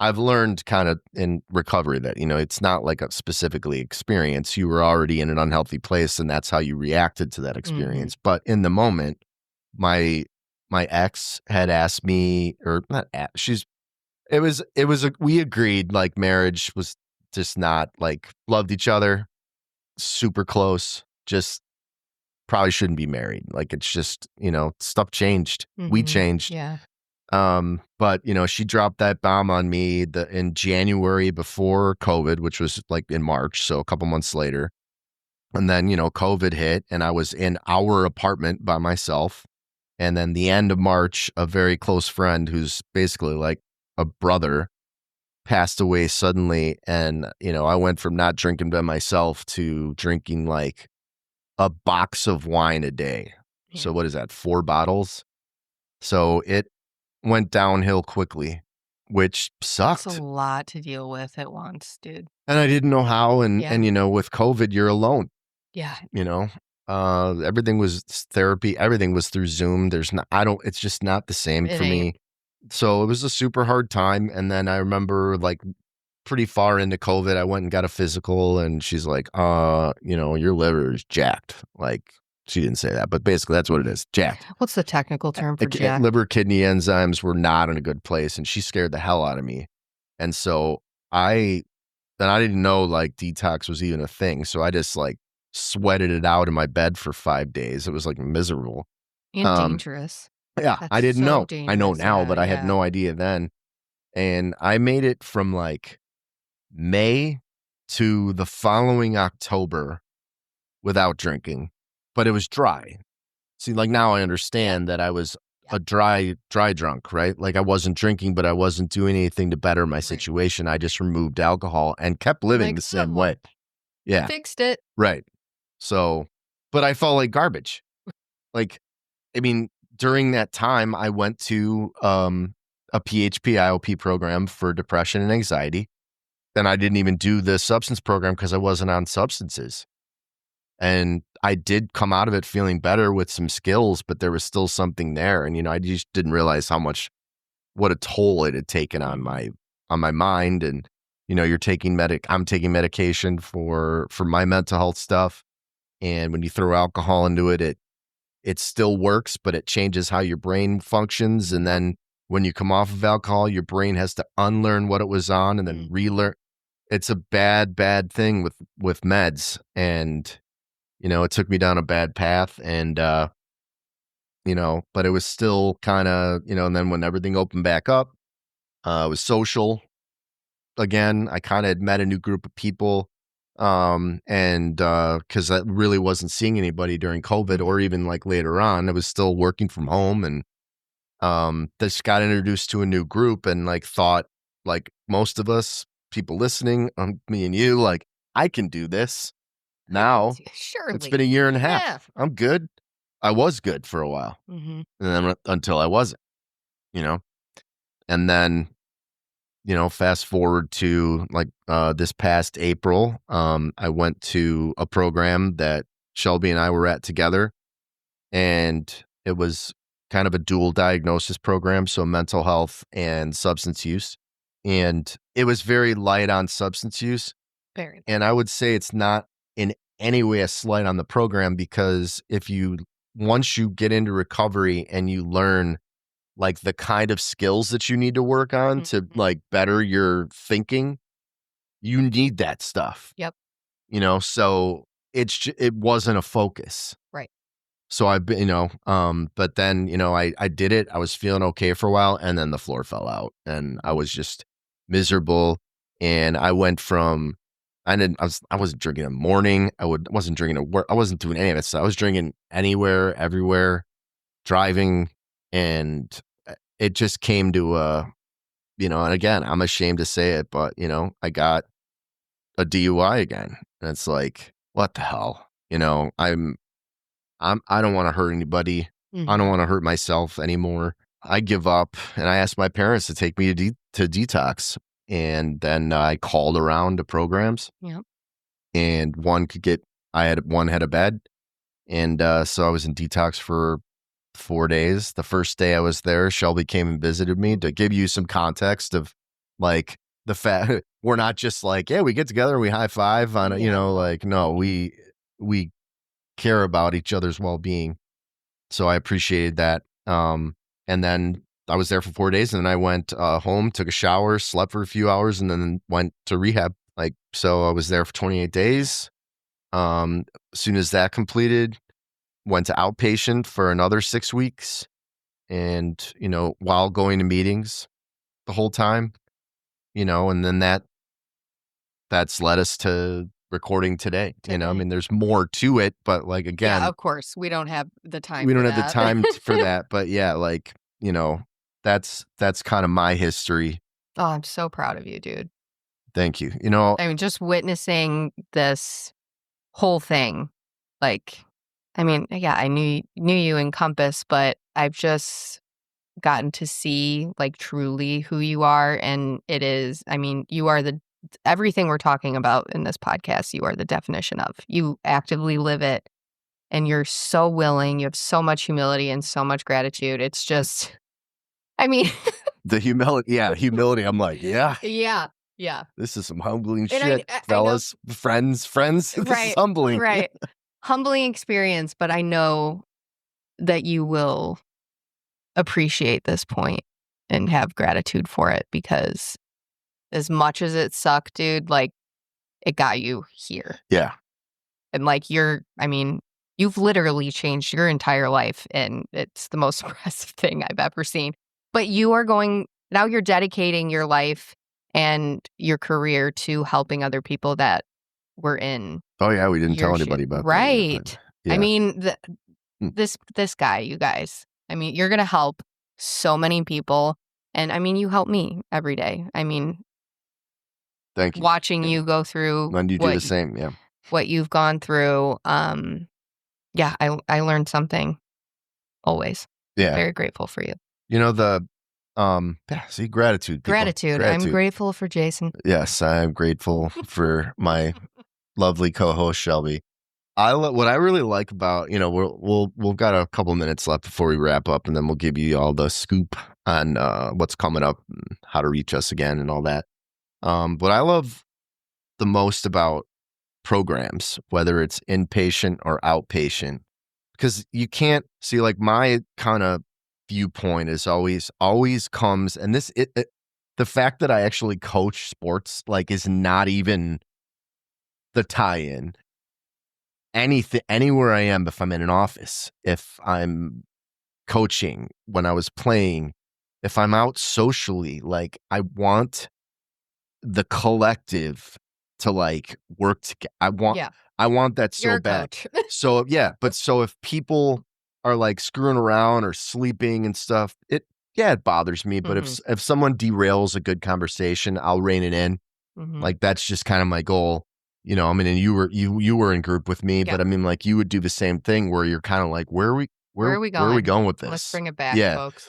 I've learned kind of in recovery that, it's not like a specifically experience. You were already in an unhealthy place and that's how you reacted to that experience. Mm-hmm. But in the moment, my ex had asked me, or not, we agreed marriage was just not loved each other, super close, just probably shouldn't be married. It's just, stuff changed. Mm-hmm. We changed. Yeah. But she dropped that bomb on me in January before COVID, which was in March. So a couple months later. And then, COVID hit and I was in our apartment by myself. And then the end of March, a very close friend who's basically a brother passed away suddenly. And, I went from not drinking by myself to drinking a box of wine a day. Yeah. So what is that? 4 bottles. So it went downhill quickly, which sucked. It's a lot to deal with at once, dude. And I didn't know how. And with COVID, you're alone. Yeah. Everything was therapy. Everything was through Zoom. It's just not the same for me. So it was a super hard time. And then I remember pretty far into COVID, I went and got a physical and she's like, your liver is jacked. She didn't say that, but basically that's what it is. Jacked. What's the technical term for jacked? Liver, kidney enzymes were not in a good place and she scared the hell out of me. And so I didn't know detox was even a thing. So I just sweated it out in my bed for 5 days. It was miserable. And dangerous. Yeah. That's I didn't know. I know now, but I yeah. had no idea then. And I made it from May to the following October without drinking, but it was dry. See, now I understand that I was a dry drunk, right? I wasn't drinking, but I wasn't doing anything to better my situation. I just removed alcohol and kept living the same way. Yeah. Fixed it. Right. So, but I felt like garbage. During that time, I went to a PHP IOP program for depression and anxiety. Then I didn't even do the substance program because I wasn't on substances. And I did come out of it feeling better with some skills, but there was still something there. And, I just didn't realize what a toll it had taken on my mind. And, you're taking I'm taking medication for my mental health stuff. And when you throw alcohol into it, it still works, but it changes how your brain functions. And then when you come off of alcohol, your brain has to unlearn what it was on and then relearn. It's a bad thing with meds. And, it took me down a bad path and, but it was still kind of, and then when everything opened back up, it was social again. I kind of had met a new group of people. Cause I really wasn't seeing anybody during COVID or even later on. I was still working from home and, just got introduced to a new group and thought most of us people listening, me and you, I can do this now. Surely. It's been a year and a half. Yeah. I'm good. I was good for a while. Mm-hmm. And then until I wasn't, and then, fast forward to this past April, I went to a program that Shelby and I were at together, and it was kind of a dual diagnosis program, so mental health and substance use. And it was very light on substance use. Very. And I would say it's not in any way a slight on the program, because once you get into recovery and you learn like the kind of skills that you need to work on to like better your thinking, you need that stuff. Yep. So it wasn't a focus. Right. So I've been, but then, I did it. I was feeling okay for a while, and then the floor fell out and I was just miserable. And I went from, I wasn't drinking in the morning. Wasn't drinking at work. I wasn't doing any of it. So I was drinking anywhere, everywhere, driving. And it just came to and again, I'm ashamed to say it, but I got a DUI again. And it's like, what the hell? I don't want to hurt anybody. I don't want to hurt myself anymore. I give up. And I asked my parents to take me to detox. And then I called around to programs. Yep. And one had a bed. And so I was in detox for 4 days. The first day I was there, Shelby came and visited me. To give you some context of like the fact, we're not just like, yeah, we get together and we high five on it, no, we care about each other's well-being. So I appreciated that. And then I was there for 4 days, and then I went home, took a shower, slept for a few hours, and then went to rehab. So I was there for 28 days. As soon as that completed, went to outpatient for another 6 weeks. And, while going to meetings the whole time, and then that's led us to recording today. There's more to it, but again, yeah, of course, we don't have the time. We don't have the time for that, but yeah, that's kind of my history. Oh, I'm so proud of you, dude. Thank you. Just witnessing this whole thing, yeah, I knew you in Compass, but I've just gotten to see truly who you are. And it is, you are everything we're talking about in this podcast, you are the definition of. You actively live it, and you're so willing. You have so much humility and so much gratitude. It's just, the humility. Yeah. Humility. I'm like, yeah. Yeah. Yeah. This is some humbling shit, fellas, friends. This is humbling. Right. Humbling experience, but I know that you will appreciate this point and have gratitude for it, because as much as it sucked, dude, it got you here. Yeah. And you've literally changed your entire life, and it's the most impressive thing I've ever seen. But now you're dedicating your life and your career to helping other people that were in. Oh yeah, we didn't tell anybody about that. Right. Yeah. This guy, you guys, you're going to help so many people. And you help me every day. Thank you. Watching you go through. And you do the same. Yeah. What you've gone through. Yeah, I learned something always. Yeah. Very grateful for you. Gratitude. People. Gratitude. I'm grateful for Jason. Yes, I'm grateful for my lovely co-host Shelby. What I really like about, we've got a couple minutes left before we wrap up, and then we'll give you all the scoop on what's coming up, and how to reach us again, and all that. What I love the most about programs, whether it's inpatient or outpatient, because you can't see, my kind of viewpoint is always comes, and the fact that I actually coach sports is not even the tie-in. Anywhere I am, if I'm in an office, if I'm coaching, when I was playing, if I'm out socially, I want the collective to work together. I want that so You're bad. Coach. So yeah, but so if people are screwing around or sleeping and stuff, it bothers me. But if someone derails a good conversation, I'll rein it in. That's just kind of my goal. And you were in group with me, but you would do the same thing where you're kind of where are we going with this? Let's bring it back, folks.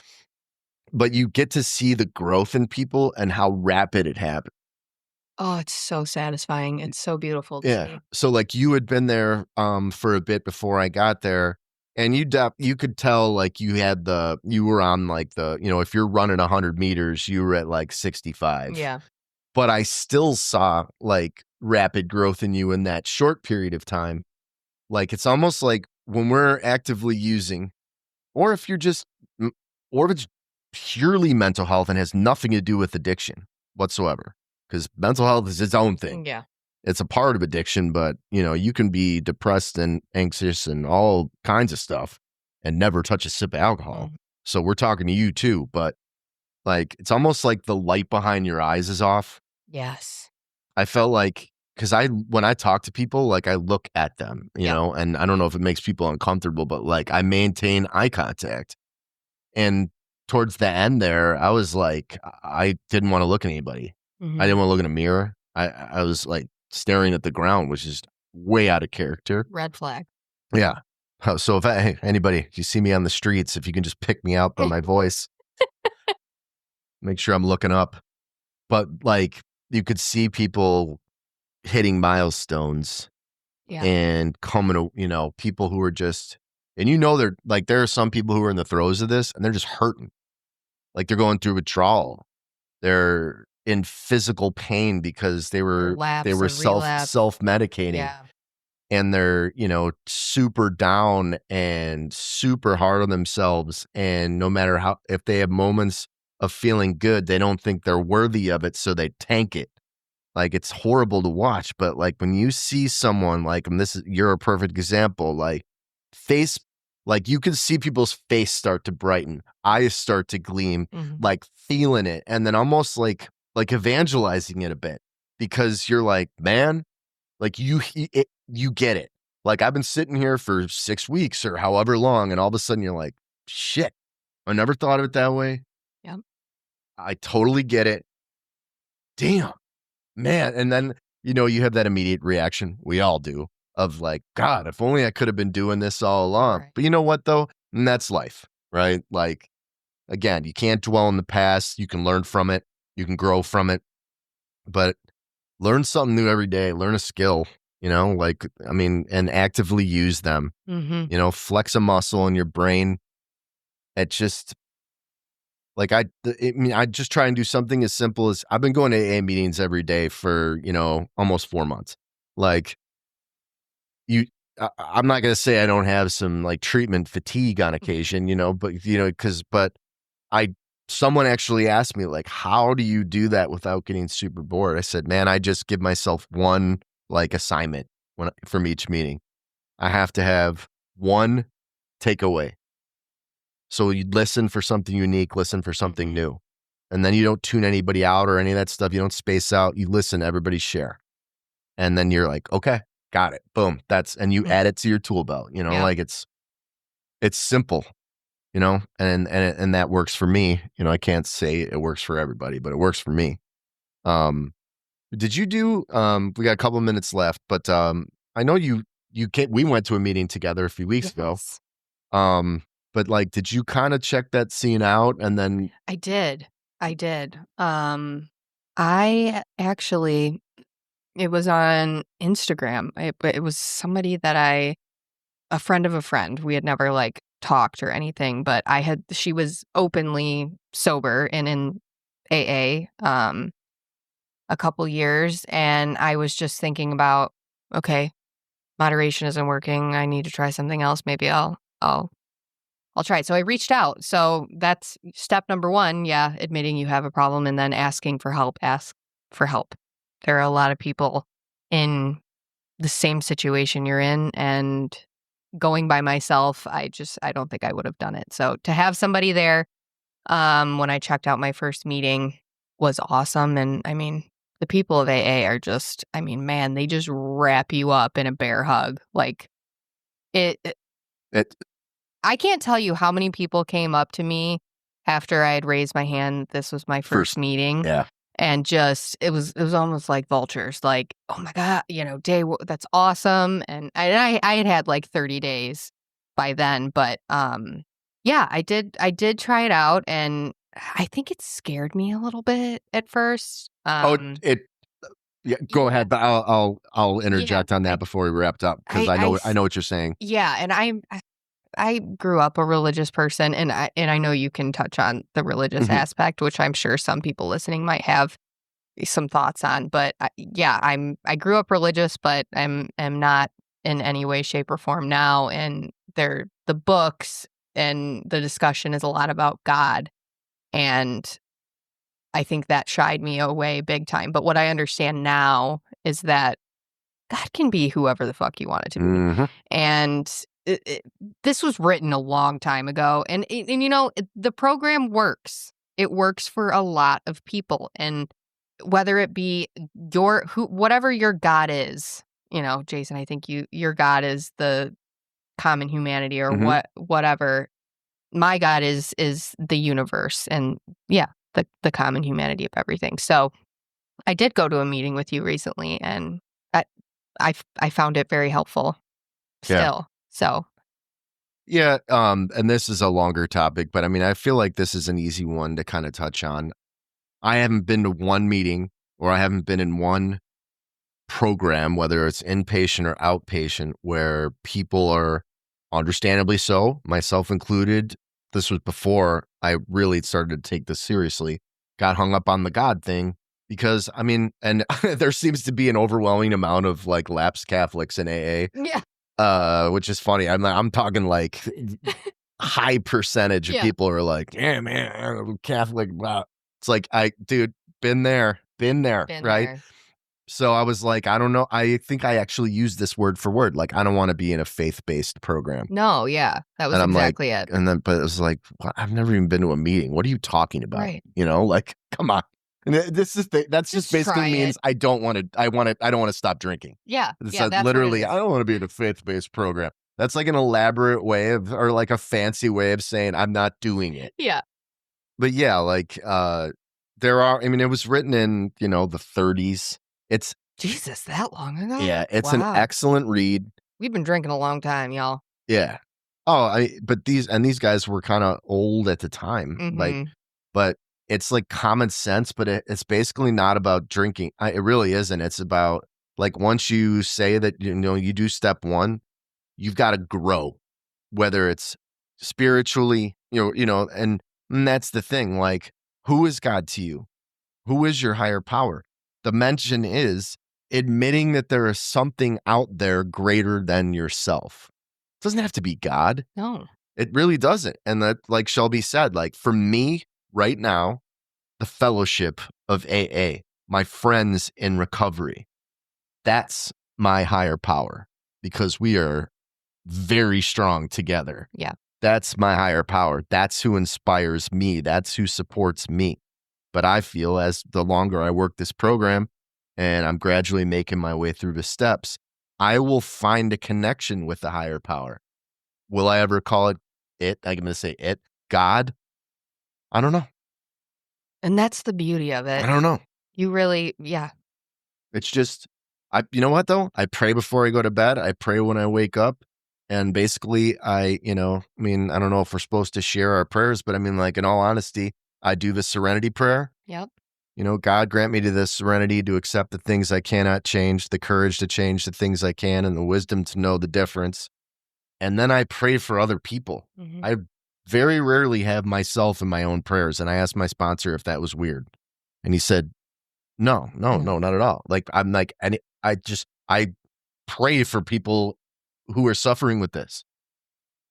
But you get to see the growth in people and how rapid it happened. Oh, it's so satisfying. It's so beautiful to see. So you had been there for a bit before I got there, and you could tell you were on if you're running 100 meters, you were at 65. Yeah. But I still saw rapid growth in you in that short period of time. Like, it's almost like when we're actively using, or if it's purely mental health and has nothing to do with addiction whatsoever, because mental health is its own thing. Yeah. It's a part of addiction, but you can be depressed and anxious and all kinds of stuff and never touch a sip of alcohol. Mm-hmm. So we're talking to you too, but like, it's almost like the light behind your eyes is off. Yes. I felt like, because when I talk to people, like, I look at them, and I don't know if it makes people uncomfortable, but like, I maintain eye contact. And towards the end there, I was like, I didn't want to look at anybody. Mm-hmm. I didn't want to look in a mirror. I was like staring at the ground, which is way out of character. Red flag. Yeah. So if anybody, if you see me on the streets, if you can just pick me out by my voice, make sure I'm looking up. But like, you could see people hitting milestones and coming to, people who are just, and they're like, there are some people who are in the throes of this and they're just hurting. Like, they're going through withdrawal. They're in physical pain because they were self-medicating. Yeah. And they're, super down and super hard on themselves. And no matter if they have moments of feeling good, they don't think they're worthy of it. So they tank it. Like, it's horrible to watch. But like, when you see someone like, and you're a perfect example, like you can see people's face start to brighten, eyes start to gleam, like feeling it. And then almost like evangelizing it a bit, because you're like, man, like you get it. Like, I've been sitting here for 6 weeks or however long, and all of a sudden you're like, shit, I never thought of it that way. Yep. I totally get it. Damn, man. And then, you have that immediate reaction. We all do, of like, God, if only I could have been doing this all along. Right. But you know what, though? And that's life, right? Like, again, you can't dwell in the past. You can learn from it. You can grow from it. But learn something new every day. Learn a skill, and actively use them. Mm-hmm. Flex a muscle in your brain. It just, like, I just try and do something as simple as, I've been going to AA meetings every day for, almost 4 months. Like, I'm not going to say I don't have some like treatment fatigue on occasion, but someone actually asked me, like, how do you do that without getting super bored? I said, man, I just give myself one like assignment from each meeting. I have to have one takeaway. So you listen for something unique, listen for something new. And then you don't tune anybody out or any of that stuff. You don't space out. You listen, everybody share. And then you're like, okay, got it. Boom. And you add it to your tool belt, like it's simple, and that works for me. I can't say it works for everybody, but it works for me. Did you do, we got a couple of minutes left, but I know we went to a meeting together a few weeks ago. But like, did you kind of check that scene out? And then I did. I actually, it was on Instagram. It was somebody that a friend of a friend. We had never like talked or anything, but she was openly sober and in AA a couple years, and I was just thinking about, okay, moderation isn't working. I need to try something else. Maybe I'll try it. So I reached out. So that's step number 1. Yeah, admitting you have a problem, and then asking for help. Ask for help. There are a lot of people in the same situation you're in, and going by myself, I don't think I would have done it. So to have somebody there when I checked out my first meeting was awesome. And I mean, the people of AA are just, man, they just wrap you up in a bear hug. Like I can't tell you how many people came up to me after I had raised my hand. This was my first meeting. Yeah. And just, it was almost like vultures, like, oh my God, that's awesome. And I had like 30 days by then, but yeah, I did try it out, and I think it scared me a little bit at first. Yeah, go ahead, but I'll interject on that before we wrapped up, because I know what you're saying. Yeah, and I grew up a religious person, and I know you can touch on the religious aspect, which I'm sure some people listening might have some thoughts on. But I grew up religious, but am not in any way, shape, or form now. And the books and the discussion is a lot about God. And I think that shied me away big time. But what I understand now is that God can be whoever the fuck you want it to be. Mm-hmm. And this was written a long time ago. And the program works. It works for a lot of people. And whether it be whatever your God is, Jason, I think your God is the common humanity or whatever. My God is the universe and the common humanity of everything. So I did go to a meeting with you recently, and I found it very helpful still. So yeah, and this is a longer topic, but I mean, I feel like this is an easy one to kind of touch on. I haven't been to one meeting, or I haven't been in one program, whether it's inpatient or outpatient, where people are, understandably so, myself included. This was before I really started to take this seriously, got hung up on the God thing, because I mean, and there seems to be an overwhelming amount of like lapsed Catholics in AA. Yeah. Which is funny. I'm talking like high percentage of people are like, yeah, man, I'm Catholic. Blah. It's like, dude, been there, right? There. So I was like, I don't know. I think I actually used this word for word. Like, I don't want to be in a faith-based program. No, yeah, that was exactly it. And then, but it was like, what? I've never even been to a meeting. What are you talking about? Right. Like, come on. And that's just basically means I don't want to stop drinking. Yeah. That's literally, I don't want to be in a faith-based program. That's like an elaborate way or like a fancy way of saying I'm not doing it. Yeah. But yeah, like, there are, I mean, it was written in, the 30s. It's Jesus, that long ago? Yeah, it's an excellent read. We've been drinking a long time, y'all. Yeah. Oh, but these guys were kind of old at the time. Like, but it's like common sense, but it's basically not about drinking. It really isn't. It's about like, once you say that, you do step one, you've got to grow, whether it's spiritually, and that's the thing. Like, who is God to you? Who is your higher power? The mention is admitting that there is something out there greater than yourself. It doesn't have to be God. No. It really doesn't. And that, like Shelby said, like for me right now, the fellowship of AA, my friends in recovery, that's my higher power, because we are very strong together. Yeah. That's my higher power. That's who inspires me. That's who supports me. But I feel as the longer I work this program and I'm gradually making my way through the steps, I will find a connection with the higher power. Will I ever call it I'm going to say it, God? I don't know. And that's the beauty of it. I don't know. You really, yeah. It's just, you know what though? I pray before I go to bed. I pray when I wake up. And basically I don't know if we're supposed to share our prayers, but I mean, like, in all honesty, I do the serenity prayer. Yep. God grant me the serenity to accept the things I cannot change, the courage to change the things I can, and the wisdom to know the difference. And then I pray for other people. Mm-hmm. I very rarely have myself in my own prayers. And I asked my sponsor if that was weird. And he said, no, not at all. Like, I'm like, and I pray for people who are suffering with this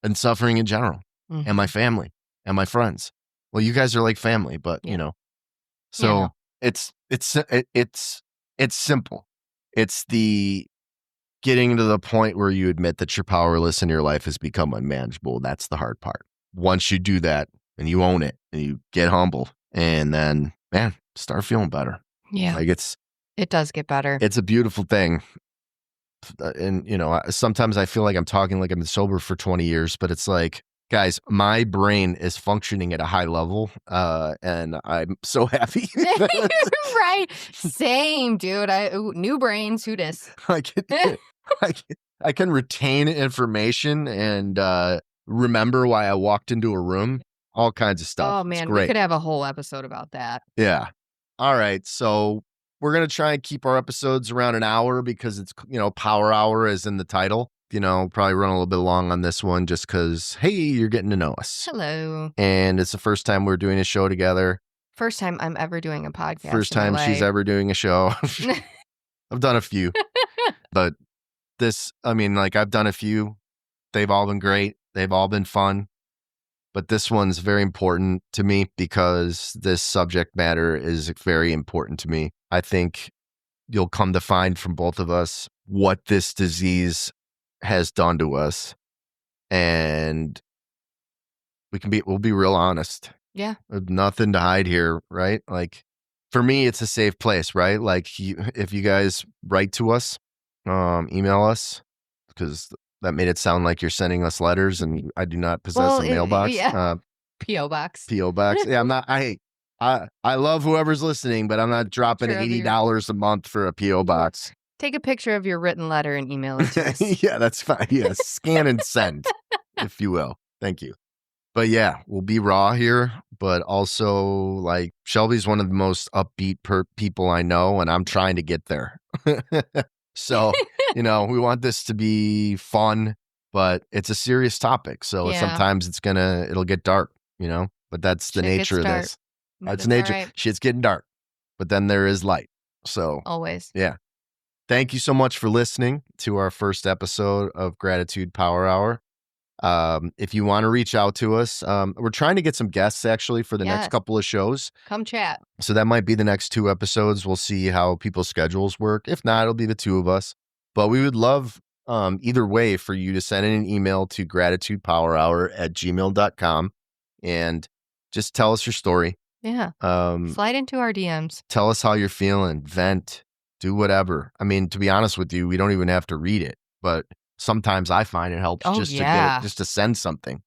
and suffering in general, and my family and my friends. Well, you guys are like family, but so it's simple. It's the getting to the point where you admit that you're powerless and your life has become unmanageable. That's the hard part. Once you do that and you own it and you get humble, and then, man, start feeling better. Yeah. Like, it does get better. It's a beautiful thing. And, sometimes I feel like I'm talking like I've been sober for 20 years, but it's like, guys, my brain is functioning at a high level, and I'm so happy. Right. Same, dude. New brains. Who dis? I can retain information and remember why I walked into a room. All kinds of stuff. Oh, man. We could have a whole episode about that. Yeah. All right. So we're going to try and keep our episodes around an hour, because it's, Power Hour is in the title. Probably run a little bit long on this one just because, hey, you're getting to know us. Hello. And it's the first time we're doing a show together. First time I'm ever doing a podcast. First time she's ever doing a show. I've done a few, but this, I mean, like I've done a few. They've all been great. They've all been fun. But this one's very important to me because this subject matter is very important to me. I think you'll come to find from both of us what this disease has done to us. And we'll be real honest. Yeah. There's nothing to hide here, right? Like for me, it's a safe place, right? Like if you guys write to us, email us, because that made it sound like you're sending us letters, and I do not possess a mailbox. Yeah. P.O. box. P.O. box. Yeah, I'm not. I love whoever's listening, but I'm not dropping $80 a month for a P.O. box. Take a picture of your written letter and email it to us. Yeah, that's fine. Yeah, scan and send, if you will. Thank you. But yeah, we'll be raw here, but also like Shelby's one of the most upbeat people I know, and I'm trying to get there. So, we want this to be fun, but it's a serious topic. So sometimes it'll get dark, but that's the nature of this. That's nature. Right. Shit's getting dark, but then there is light. So always. Yeah. Thank you so much for listening to our first episode of Gratitude Power Hour. If you want to reach out to us, we're trying to get some guests actually for the next couple of shows. Come chat. So that might be the next 2 episodes. We'll see how people's schedules work. If not, it'll be the 2 of us. But we would love either way for you to send in an email to gratitudepowerhour@gmail.com and just tell us your story. Yeah. Slide into our DMs. Tell us how you're feeling. Vent. Do whatever. I mean, to be honest with you, we don't even have to read it, but sometimes I find it helps just to send something,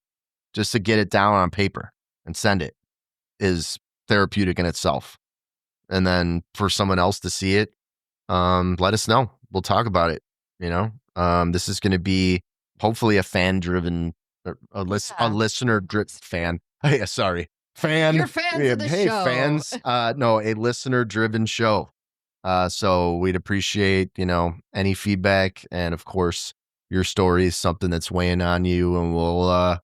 just to get it down on paper and send it is therapeutic in itself. And then for someone else to see it, let us know. We'll talk about it. This is going to be hopefully a fan-driven, a listener-driven fan. Hey, sorry, fan. You're fans of the show. Fans. No, a listener-driven show. So we'd appreciate any feedback, and of course, your story is something that's weighing on you, and we'll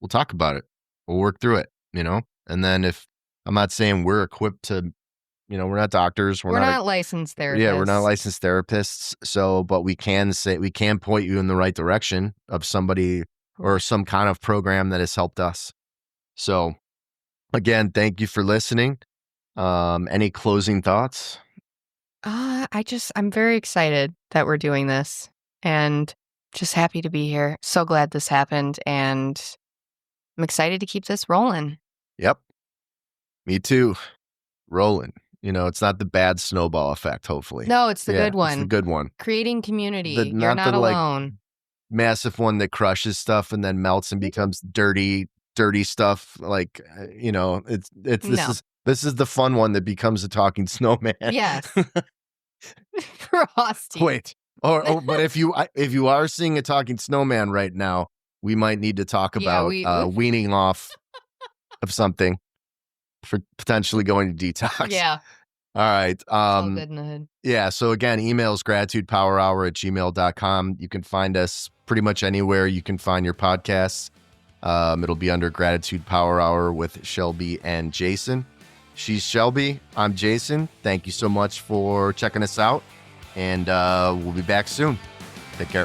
talk about it. We'll work through it, and then if I'm not saying we're equipped to, we're not doctors. We're not licensed therapists. Yeah, we're not licensed therapists. So, but we can point you in the right direction of somebody or some kind of program that has helped us. So again, thank you for listening. Any closing thoughts? I'm very excited that we're doing this and just happy to be here. So glad this happened, and I'm excited to keep this rolling. Yep. Me too. Rolling. It's not the bad snowball effect, hopefully. No, it's the good one. It's the good one. Creating community. You're not alone. Massive one that crushes stuff and then melts and becomes dirty stuff. Like, this is the fun one that becomes a talking snowman. Yes. Frosty. Wait. But if you are seeing a talking snowman right now, we might need to talk about weaning off of something for potentially going to detox. Yeah. All right. It's all good in the hood. Yeah. So again, emails gratitudepowerhour@gmail.com. You can find us pretty much anywhere you can find your podcasts. It'll be under Gratitude Power Hour with Shelby and Jason. She's Shelby. I'm Jason. Thank you so much for checking us out. And we'll be back soon. Take care.